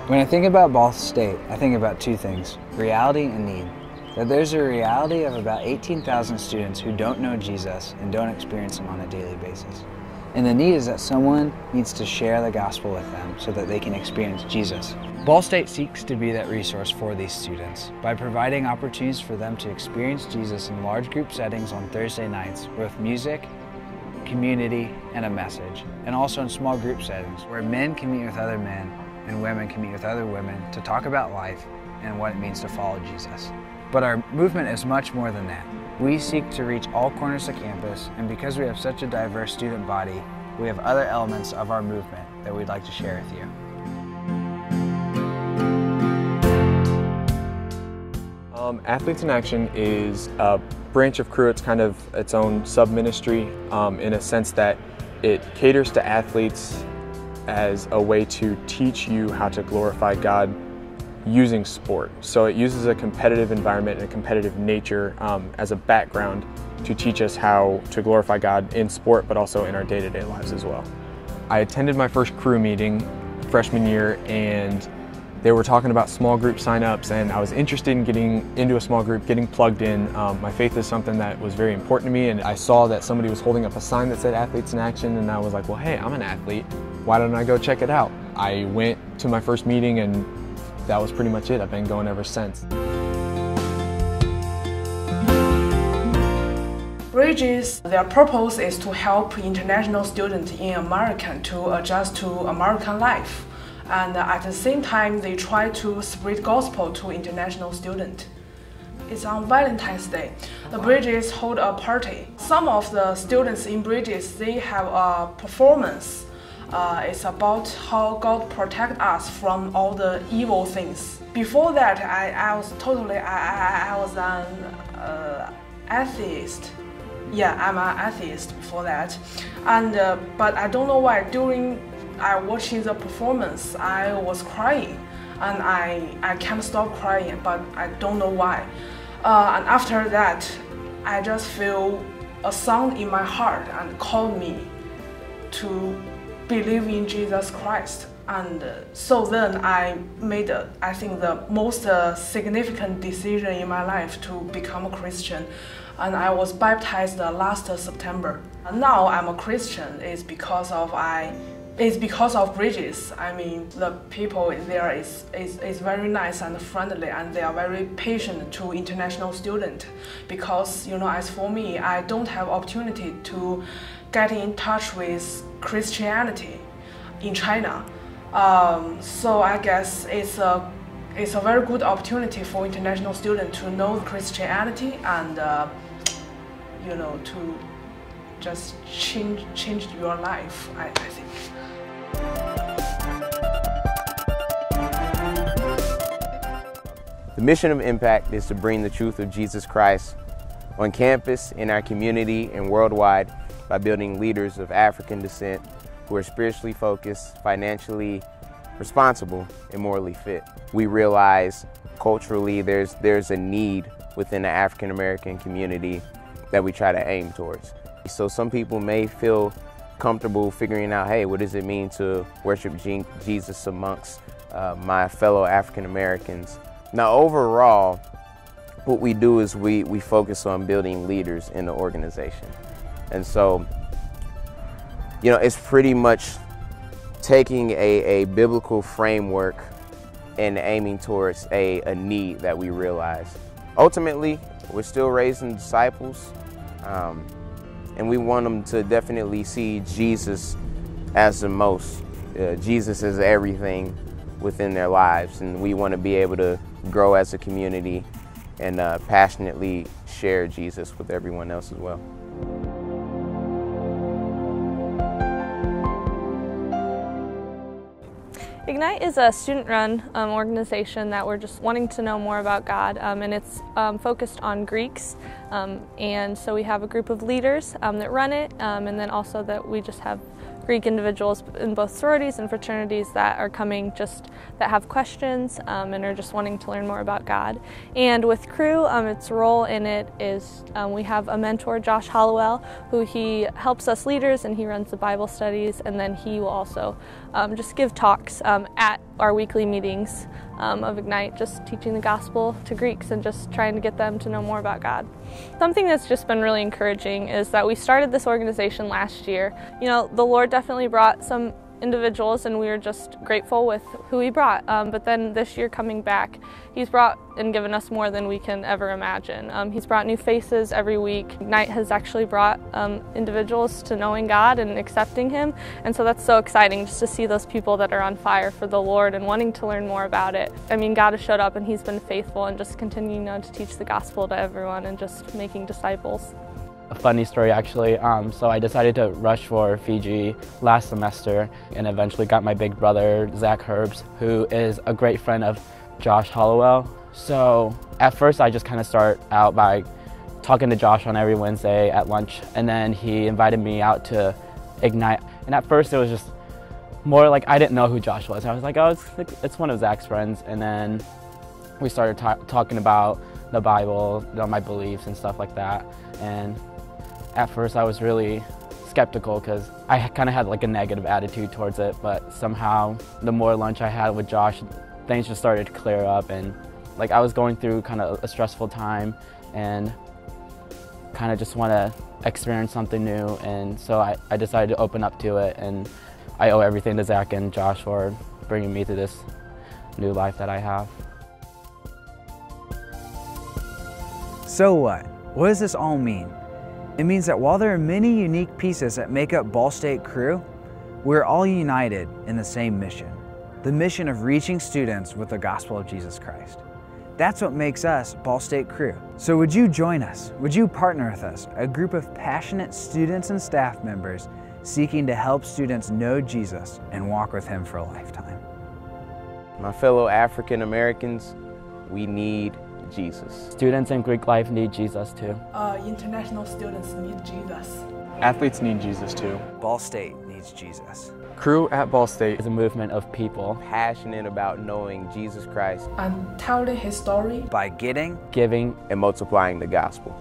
When I think about Ball State, I think about two things, reality and need. That there's a reality of about 18,000 students who don't know Jesus and don't experience Him on a daily basis. And the need is that someone needs to share the gospel with them so that they can experience Jesus. Ball State seeks to be that resource for these students by providing opportunities for them to experience Jesus in large group settings on Thursday nights with music, community, and a message, and also in small group settings where men can meet with other men and women can meet with other women to talk about life and what it means to follow Jesus. But our movement is much more than that. We seek to reach all corners of campus, and because we have such a diverse student body, we have other elements of our movement that we'd like to share with you. Athletes in Action is a branch of CRU. It's kind of its own sub-ministry in a sense that it caters to athletes as a way to teach you how to glorify God using sport. So it uses a competitive environment and a competitive nature as a background to teach us how to glorify God in sport, but also in our day-to-day lives as well. I attended my first CRU meeting freshman year, and they were talking about small group signups, and I was interested in getting into a small group, getting plugged in. My faith is something that was very important to me, and I saw that somebody was holding up a sign that said Athletes in Action, and I was like, well, hey, I'm an athlete. Why don't I go check it out? I went to my first meeting, and that was pretty much it. I've been going ever since. Bridges, their purpose is to help international students in America to adjust to American life. And at the same time, they try to spread gospel to international students. It's on Valentine's Day. The Bridges hold a party. Some of the students in Bridges, they have a performance. It's about how God protects us from all the evil things. Before that, I was an atheist. Yeah, I'm an atheist before that. And but I don't know why during watching the performance, I was crying, and I can't stop crying, but I don't know why. And after that, I just feel a sound in my heart and called me to believe in Jesus Christ. And so then I made, I think, the most significant decision in my life to become a Christian. And I was baptized last September. And now I'm a Christian. It's because of Bridges. I mean, the people there is very nice and friendly, and they are very patient to international students. Because, you know, as for me, I don't have opportunity to get in touch with Christianity in China. So I guess it's a very good opportunity for international students to know Christianity and, you know, to just change your life, I think. The mission of Impact is to bring the truth of Jesus Christ on campus, in our community, and worldwide by building leaders of African descent who are spiritually focused, financially responsible, and morally fit. We realize culturally there's a need within the African American community that we try to aim towards. So some people may feel comfortable figuring out, hey, what does it mean to worship Jesus amongst my fellow African Americans? Now overall, what we do is we focus on building leaders in the organization. And so, you know, it's pretty much taking a biblical framework and aiming towards a need that we realize. Ultimately, we're still raising disciples, and we want them to definitely see Jesus as the most. Jesus is everything within their lives, and we want to be able to grow as a community and passionately share Jesus with everyone else as well. Ignite is a student-run organization that we're just wanting to know more about God, and it's focused on Greeks, and so we have a group of leaders that run it, and then also that we just have Greek individuals in both sororities and fraternities that are coming that have questions and are just wanting to learn more about God. And with CRU, its role in it is we have a mentor, Josh Hollowell, who he helps us leaders and he runs the Bible studies, and then he will also just give talks at our weekly meetings of Ignite, just teaching the gospel to Greeks and just trying to get them to know more about God. Something that's just been really encouraging is that we started this organization last year. You know, the Lord definitely brought some individuals and we were just grateful with who He brought. But then this year coming back, He's brought and given us more than we can ever imagine. He's brought new faces every week. Ignite has actually brought individuals to knowing God and accepting Him, and so that's so exciting just to see those people that are on fire for the Lord and wanting to learn more about it. I mean, God has showed up and He's been faithful and just continuing to teach the gospel to everyone and just making disciples. A funny story actually, so I decided to rush for Fiji last semester and eventually got my big brother, Zach Herbs, who is a great friend of Josh Hollowell. So at first I just kind of start out by talking to Josh on every Wednesday at lunch, and then he invited me out to Ignite. And at first it was just more like I didn't know who Josh was. I was like, oh, it's one of Zach's friends. And then we started talking about the Bible, my beliefs and stuff like that. And at first I was really skeptical because I kind of had like a negative attitude towards it, but somehow the more lunch I had with Josh, things just started to clear up, and like I was going through kind of a stressful time and kind of just want to experience something new, and so I decided to open up to it, and I owe everything to Zach and Josh for bringing me to this new life that I have. So what? What does this all mean? It means that while there are many unique pieces that make up Ball State CRU, we're all united in the same mission, the mission of reaching students with the gospel of Jesus Christ. That's what makes us Ball State CRU. So would you join us? Would you partner with us, a group of passionate students and staff members seeking to help students know Jesus and walk with Him for a lifetime? My fellow African Americans, we need Jesus. Students in Greek life need Jesus too. International students need Jesus. Athletes need Jesus too. Ball State needs Jesus. CRU at Ball State It's a movement of people Passionate about knowing Jesus Christ And telling His story By getting, giving, and multiplying the gospel.